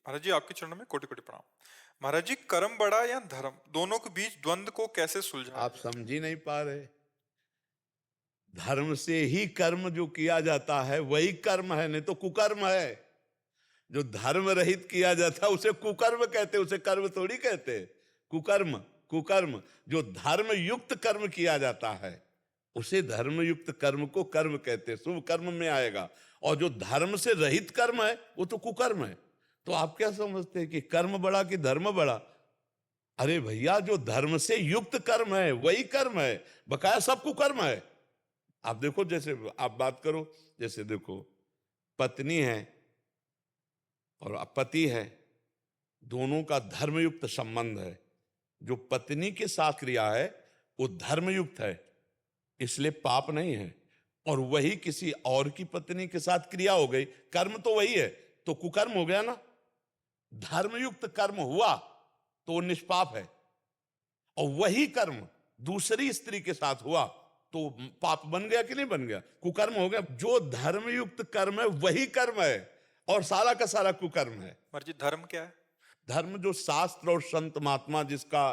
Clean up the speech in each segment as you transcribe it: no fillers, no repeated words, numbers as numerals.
महाराज जी, आपके चरणों में कोटि कोटि प्रणाम। महाराज जी, कर्म बड़ा या धर्म, दोनों के बीच द्वंद को कैसे सुलझाया आप जाए? समझ ही नहीं पा रहे। धर्म से ही कर्म जो किया जाता है वही कर्म है, नहीं तो कुकर्म है। जो धर्म रहित किया जाता है उसे कुकर्म कहते, उसे कर्म थोड़ी कहते। कुकर्म, कुकर्म। जो धर्म युक्त कर्म किया जाता है उसे धर्म युक्त कर्म को कर्म कहते, शुभ कर्म में आएगा। और जो धर्म से रहित कर्म है वो तो कुकर्म है। तो आप क्या समझते हैं कि कर्म बड़ा कि धर्म बड़ा? अरे भैया, जो धर्म से युक्त कर्म है वही कर्म है, बकाया सब कुकर्म है। आप देखो, जैसे आप बात करो, जैसे देखो, पत्नी है और पति है, दोनों का धर्मयुक्त संबंध है। जो पत्नी के साथ क्रिया है वो धर्मयुक्त है, इसलिए पाप नहीं है। और वही किसी और की पत्नी के साथ क्रिया हो गई, कर्म तो वही है, तो कुकर्म हो गया ना। धर्मयुक्त कर्म हुआ तो वो निष्पाप है, और वही कर्म दूसरी स्त्री के साथ हुआ तो पाप बन गया कि नहीं बन गया? कुकर्म हो गया। जो धर्मयुक्त कर्म है वही कर्म है, और सारा का सारा कुकर्म है। महाराज जी, धर्म क्या है? धर्म जो शास्त्र और संत महात्मा जिसका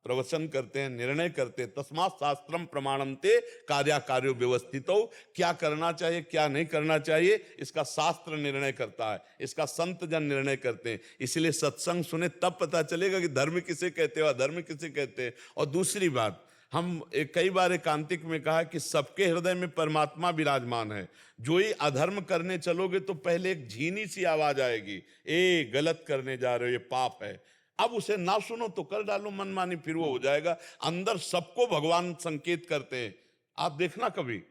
प्रवचन करते हैं, निर्णय करते हैं, तस्मात् शास्त्रम प्रमाणन्ते कार्याकार्यो व्यवस्थितो। क्या करना चाहिए क्या नहीं करना चाहिए इसका शास्त्र निर्णय करता है, इसका संत जन निर्णय करते हैं। इसलिए सत्संग सुने तब पता चलेगा कि धर्म किसे कहते हैं और अधर्म किसे कहते हैं। और दूसरी बात, हम कई बार एकांतिक में कहा कि सबके हृदय में परमात्मा विराजमान है। जो ही अधर्म करने चलोगे तो पहले एक झीनी सी आवाज आएगी, ए गलत करने जा रहे हो, ये पाप है। अब उसे ना सुनो तो कर डालो मनमानी, फिर वो हो जाएगा। अंदर सबको भगवान संकेत करते हैं। आप देखना, कभी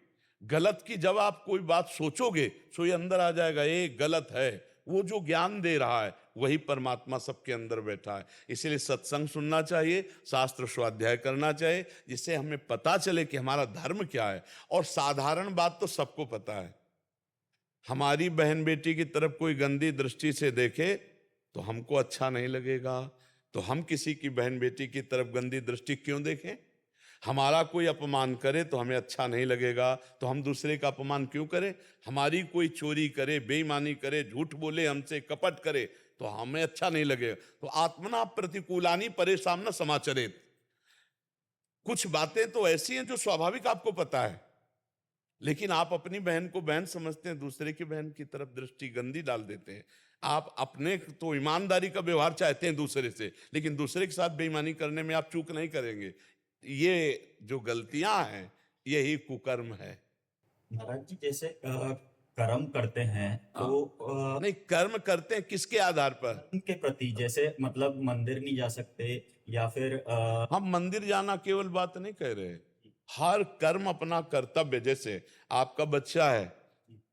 गलत की जब आप कोई बात सोचोगे तो ये अंदर आ जाएगा, ये गलत है। वो जो ज्ञान दे रहा है वही परमात्मा सबके अंदर बैठा है। इसलिए सत्संग सुनना चाहिए, शास्त्र स्वाध्याय करना चाहिए, जिससे हमें पता चले कि हमारा धर्म क्या है। और साधारण बात तो सबको पता है, हमारी बहन बेटी की तरफ कोई गंदी दृष्टि से देखे तो हमको अच्छा नहीं लगेगा। तो हम किसी की बहन बेटी की तरफ गंदी दृष्टि क्यों देखें? हमारा कोई अपमान करे तो हमें अच्छा नहीं लगेगा, तो हम दूसरे का अपमान क्यों करें? हमारी कोई चोरी करे, बेईमानी करे, झूठ बोले, हमसे कपट करे तो हमें अच्छा नहीं लगेगा। तो आत्मना प्रतिकूलानी परेशान न समाचरेत। कुछ बातें तो ऐसी हैं जो स्वाभाविक आपको पता है, लेकिन आप अपनी बहन को बहन समझते हैं, दूसरे की बहन की तरफ दृष्टि गंदी डाल देते हैं। आप अपने तो ईमानदारी का व्यवहार चाहते हैं दूसरे से, लेकिन दूसरे के साथ बेईमानी करने में आप चूक नहीं करेंगे। ये जो गलतियां हैं यही कुकर्म है। महाराज जी, जैसे कर्म करते हैं हाँ, तो नहीं, कर्म करते हैं किसके आधार पर? धर्म के प्रति, जैसे मतलब मंदिर नहीं जा सकते या फिर हम मंदिर जाना केवल बात नहीं कह रहे, हर कर्म अपना कर्तव्य। जैसे आपका बच्चा है,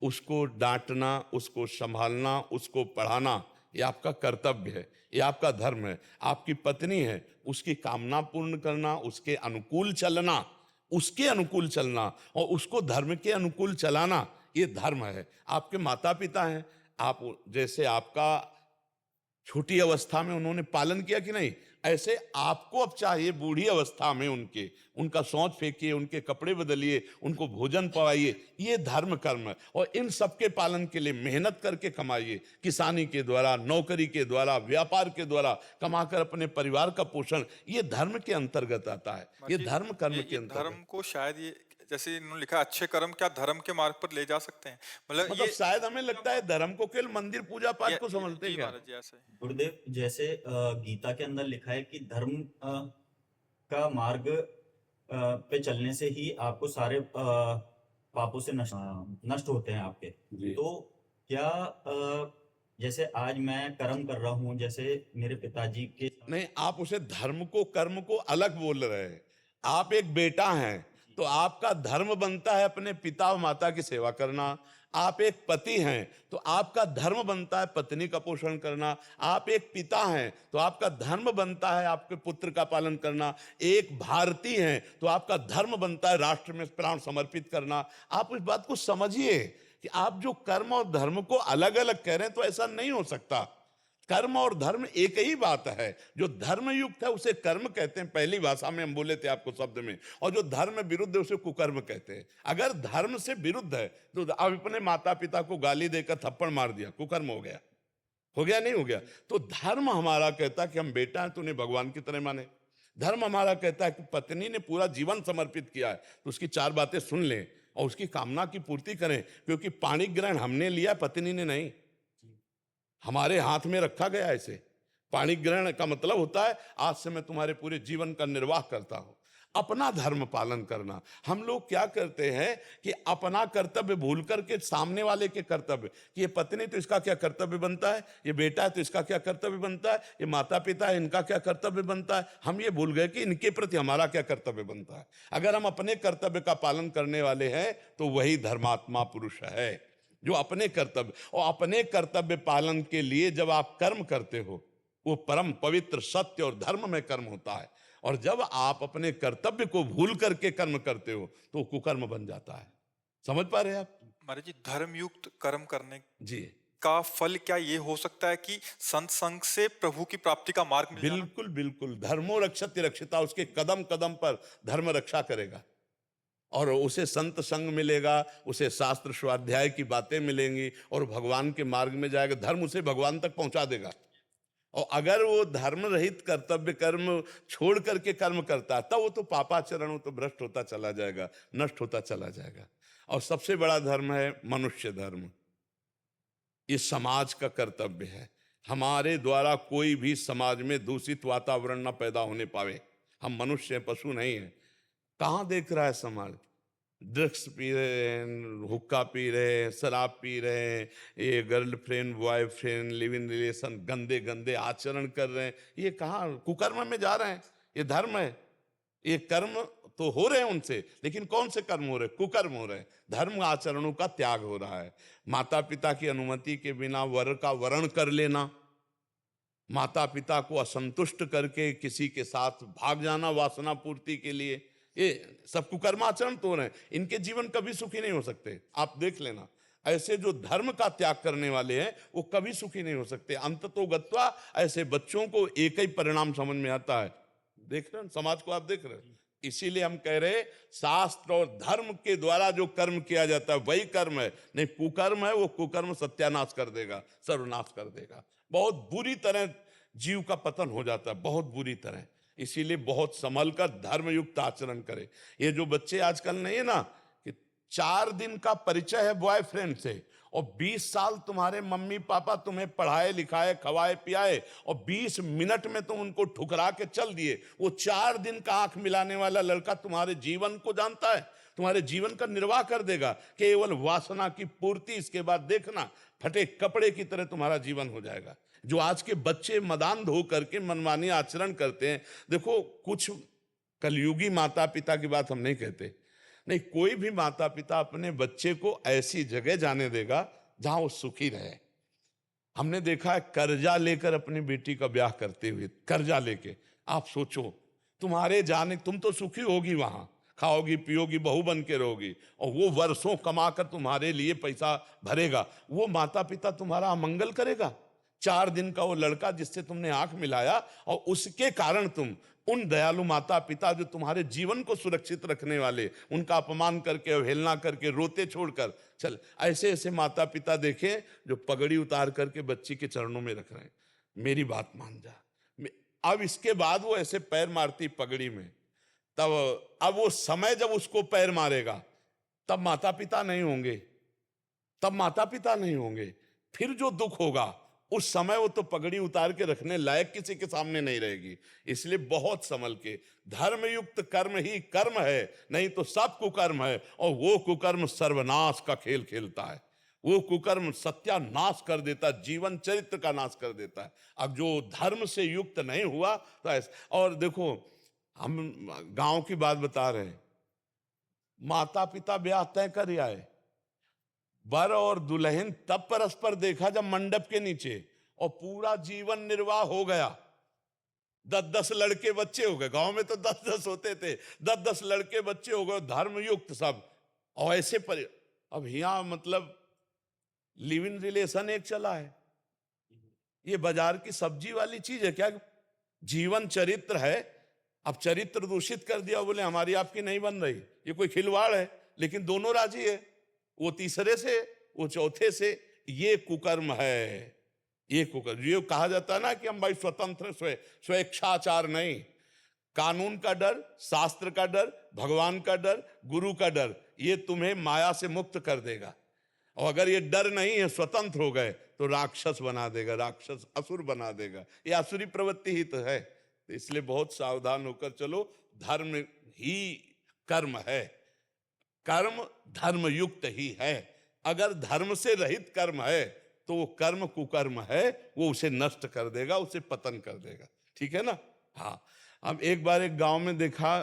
उसको डांटना, उसको संभालना, उसको पढ़ाना, ये आपका कर्तव्य है, ये आपका धर्म है। आपकी पत्नी है, उसकी कामना पूर्ण करना, उसके अनुकूल चलना, उसके अनुकूल चलना और उसको धर्म के अनुकूल चलाना, ये धर्म है। आपके माता पिता हैं, आप जैसे आपका छोटी अवस्था में उन्होंने पालन किया कि नहीं, ऐसे आपको अब चाहिए बूढ़ी अवस्था में उनका शौच फेंकिए, उनके कपड़े बदलिए, उनको भोजन पवाइए। ये धर्म कर्म है, और इन सबके पालन के लिए मेहनत करके कमाइए, किसानी के द्वारा, नौकरी के द्वारा, व्यापार के द्वारा कमाकर अपने परिवार का पोषण, ये धर्म के अंतर्गत आता है, ये महाराज जी, धर्म कर्म के ये अंतर्गत। धर्म को शायद ये जैसे इन्होंने लिखा, अच्छे कर्म क्या धर्म के मार्ग पर ले जा सकते हैं, मतलब मतलब ये शायद हमें लगता है धर्म को केवल मंदिर पूजा पाठ को समझते हैं जी क्या? महाराज जी, ऐसे ही। गुरुदेव, जैसे गीता के अंदर लिखा है कि धर्म का मार्ग पे चलने से ही आपको सारे पापों से नष्ट होते हैं आपके। जी। तो क्या जैसे आज मैं कर्म कर रहा हूँ, जैसे मेरे पिताजी के नहीं, आप उसे धर्म को कर्म को अलग बोल रहे हैं। आप एक बेटा हैं तो आपका धर्म बनता है अपने पिता और माता की सेवा करना। आप एक पति हैं तो आपका धर्म बनता है पत्नी का पोषण करना। आप एक पिता हैं तो आपका धर्म बनता है आपके पुत्र का पालन करना। एक भारतीय हैं तो आपका धर्म बनता है राष्ट्र में प्राण समर्पित करना। आप इस बात को समझिए कि आप जो कर्म और धर्म को अलग अलग कह रहे हैं तो ऐसा नहीं हो सकता। कर्म और धर्म एक ही बात है। जो धर्म युक्त है उसे कर्म कहते हैं, पहली भाषा में हम बोले थे आपको शब्द में, और जो धर्म विरुद्ध है उसे कुकर्म कहते हैं। अगर धर्म से विरुद्ध है तो अब अपने माता पिता को गाली देकर थप्पड़ मार दिया, कुकर्म हो गया। हो गया नहीं हो गया? तो धर्म हमारा कहता है कि हम बेटा हैं तो उन्हें भगवान की तरह माने। धर्म हमारा कहता है कि पत्नी ने पूरा जीवन समर्पित किया है तो उसकी 4 बातें सुन लें और उसकी कामना की पूर्ति करें, क्योंकि पाणी ग्रहण हमने लिया, पत्नी ने नहीं, हमारे हाथ में रखा गया। ऐसे पाणी ग्रहण का मतलब होता है आज से मैं तुम्हारे पूरे जीवन का निर्वाह करता हूं। अपना धर्म पालन करना। हम लोग क्या करते हैं कि अपना कर्तव्य भूल करके सामने वाले के कर्तव्य, कि ये पत्नी तो इसका क्या कर्तव्य बनता है, ये बेटा है तो इसका क्या कर्तव्य बनता है, ये माता पिता है इनका क्या कर्तव्य बनता है, हम ये भूल गए कि इनके प्रति हमारा क्या कर्तव्य बनता है। अगर हम अपने कर्तव्य का पालन करने वाले हैं तो वही धर्मात्मा पुरुष है, जो अपने कर्तव्य, और अपने कर्तव्य पालन के लिए जब आप कर्म करते हो वो परम पवित्र सत्य और धर्म में कर्म होता है। और जब आप अपने कर्तव्य को भूल करके कर्म करते हो तो कुकर्म बन जाता है। समझ पा रहे हैं आप? महाराज जी, धर्मयुक्त कर्म करने जी का फल क्या ये हो सकता है कि संत संग से प्रभु की प्राप्ति का मार्ग मिल जाना? बिल्कुल बिल्कुल। धर्मो रक्षति रक्षिता, उसके कदम कदम पर धर्म रक्षा करेगा और उसे संत संग मिलेगा, उसे शास्त्र स्वाध्याय की बातें मिलेंगी और भगवान के मार्ग में जाएगा। धर्म उसे भगवान तक पहुंचा देगा। और अगर वो धर्म रहित कर्तव्य कर्म छोड़ करके कर्म करता है तब वो तो पापाचरण, वो तो भ्रष्ट होता चला जाएगा, नष्ट होता चला जाएगा। और सबसे बड़ा धर्म है मनुष्य धर्म। ये समाज का कर्तव्य है। हमारे द्वारा कोई भी समाज में दूषित वातावरण ना पैदा होने पावे। हम मनुष्य हैं, पशु नहीं हैं। कहाँ देख रहा है समाज? ड्रग्स पी रहे हैं, हुक्का पी रहे हैं, शराब पी रहे हैं, ये girlfriend boyfriend live in relation, गंदे गंदे आचरण कर रहे हैं। ये कहाँ कुकर्म में जा रहे हैं? ये धर्म है? ये कर्म तो हो रहे हैं उनसे, लेकिन कौन से कर्म हो रहे हैं? कुकर्म हो रहे हैं। धर्म आचरणों का त्याग हो रहा है। माता पिता की अनुमति के बिना वर का वरण कर लेना, माता पिता को असंतुष्ट करके किसी के साथ भाग जाना वासना पूर्ति के लिए, ये सब कुकर्माचरण तो हो रहे हैं। इनके जीवन कभी सुखी नहीं हो सकते। आप देख लेना, ऐसे जो धर्म का त्याग करने वाले हैं वो कभी सुखी नहीं हो सकते। अंततो गत्वा ऐसे बच्चों को एक ही परिणाम समझ में आता है। देख रहे हैं समाज को, आप देख रहे हैं। इसीलिए हम कह रहे शास्त्र और धर्म के द्वारा जो कर्म किया जाता है वही कर्म है, नहीं कुकर्म है। वो कुकर्म सत्यानाश कर देगा, सर्वनाश कर देगा। बहुत बुरी तरह जीव का पतन हो जाता है, बहुत बुरी तरह। इसीलिए बहुत संभल कर धर्मयुक्त आचरण करे। ये जो बच्चे आजकल नहीं है ना, कि 4 दिन का परिचय है बॉयफ्रेंड से और 20 साल तुम्हारे मम्मी पापा तुम्हें पढ़ाए लिखाए खवाए पियाए और 20 मिनट में तुम उनको ठुकरा के चल दिए। वो 4 दिन का आंख मिलाने वाला लड़का तुम्हारे जीवन को जानता है, तुम्हारे जीवन का निर्वाह कर देगा, केवल वासना की पूर्ति। इसके बाद देखना फटे कपड़े की तरह तुम्हारा जीवन हो जाएगा। जो आज के बच्चे मदान हो करके मनमानी आचरण करते हैं, देखो कुछ कलयुगी माता पिता की बात हम नहीं कहते, नहीं, कोई भी माता पिता अपने बच्चे को ऐसी जगह जाने देगा जहां वो सुखी रहे। हमने देखा है कर्जा लेकर अपनी बेटी का ब्याह करते हुए, कर्जा लेके। आप सोचो, तुम्हारे जाने, तुम तो सुखी होगी वहां, खाओगी पियोगी, बहू बन के रहोगी, और वो वर्षों कमाकर तुम्हारे लिए पैसा भरेगा। वो माता पिता तुम्हारा अमंगल करेगा? 4 दिन का वो लड़का जिससे तुमने आंख मिलाया और उसके कारण तुम उन दयालु माता पिता जो तुम्हारे जीवन को सुरक्षित रखने वाले, उनका अपमान करके अवहेलना करके रोते छोड़कर चल। ऐसे ऐसे माता पिता देखे जो पगड़ी उतार करके बच्ची के चरणों में रख रहे हैं, मेरी बात मान जा। अब इसके बाद वो ऐसे पैर मारती पगड़ी में, तब अब वो समय जब उसको पैर मारेगा तब माता पिता नहीं होंगे, तब माता पिता नहीं होंगे। फिर जो दुख होगा उस समय वो तो पगड़ी उतार के रखने लायक किसी के सामने नहीं रहेगी। इसलिए बहुत संभल के, धर्मयुक्त कर्म ही कर्म है, नहीं तो सब कुकर्म है। और वो कुकर्म सर्वनाश का खेल खेलता है। वो कुकर्म सत्यानाश कर देता है, जीवन चरित्र का नाश कर देता है। अब जो धर्म से युक्त नहीं हुआ तो ऐसा। और देखो, हम गांव की बात बता रहे हैं, माता पिता ब्याह तय कर आए, वर और दुल्हन तब परस्पर देखा जब मंडप के नीचे, और पूरा जीवन निर्वाह हो गया। 10-10 लड़के बच्चे हो गए। गांव में तो 10-10 होते थे, 10-10 लड़के बच्चे हो गए, धर्मयुक्त सब। और ऐसे पर अब यहाँ मतलब लिव इन रिलेशन एक चला है। ये बाजार की सब्जी वाली चीज है क्या? जीवन चरित्र है, अब चरित्र दूषित कर दिया, बोले हमारी आपकी नहीं बन रही। ये कोई खिलवाड़ है? लेकिन दोनों राजी है, वो तीसरे से, वो चौथे से। ये कुकर्म है। ये कुकर, ये कहा जाता है ना कि हम भाई स्वतंत्र स्वेच्छाचार नहीं, कानून का डर, शास्त्र का डर, भगवान का डर, गुरु का डर, ये तुम्हें माया से मुक्त कर देगा। और अगर ये डर नहीं है, स्वतंत्र हो गए, तो राक्षस बना देगा, राक्षस असुर बना देगा। ये असुरी प्रवृत्ति ही तो है। तो इसलिए बहुत सावधान होकर चलो। धर्म ही कर्म है, कर्म धर्म युक्त ही है। अगर धर्म से रहित कर्म है तो वो कर्म कुकर्म है, वो उसे नष्ट कर देगा, उसे पतन कर देगा। ठीक है ना? हाँ। अब एक बार एक गांव में देखा